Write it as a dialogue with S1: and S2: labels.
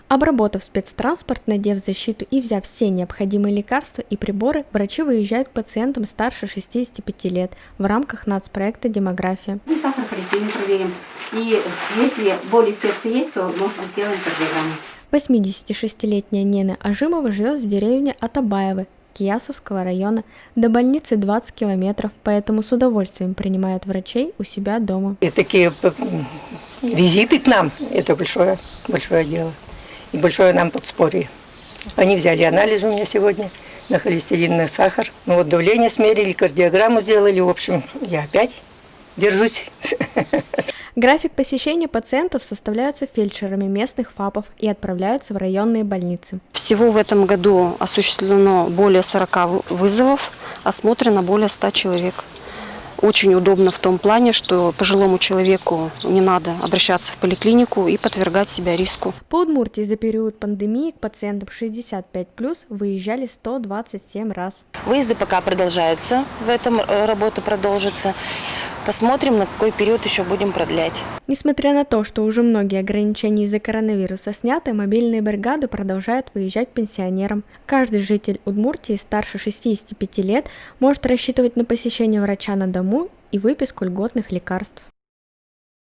S1: Обработав спецтранспорт, надев защиту и взяв все необходимые лекарства и приборы, врачи выезжают к пациентам старше 65 лет в рамках нацпроекта «Демография».
S2: Мы сахар холестерин проверим. И если боли в сердце есть, то можно сделать кардиограмму.
S1: 86-летняя Нина Ажимова живет в деревне Атабаево Киясовского района. До больницы 20 километров, поэтому с удовольствием принимает врачей у себя дома.
S3: И такие визиты к нам – это большое дело. И большое нам подспорье. Они взяли анализ у меня сегодня на холестерин, на сахар. Ну вот давление смерили, кардиограмму сделали. В общем, я опять держусь.
S1: График посещения пациентов составляется фельдшерами местных ФАПов и отправляются в районные больницы.
S4: Всего в этом году осуществлено более 40 вызовов, осмотрено более 100 человек. Очень удобно в том плане, что пожилому человеку не надо обращаться в поликлинику и подвергать себя риску.
S1: По Удмуртии за период пандемии к пациентам 65+, выезжали 127 раз.
S5: Выезды пока продолжаются, в этом работа продолжится. Посмотрим, на какой период еще будем продлять.
S1: Несмотря на то, что уже многие ограничения из-за коронавируса сняты, мобильные бригады продолжают выезжать к пенсионерам. Каждый житель Удмуртии старше 65 лет может рассчитывать на посещение врача на дому и выписку льготных лекарств.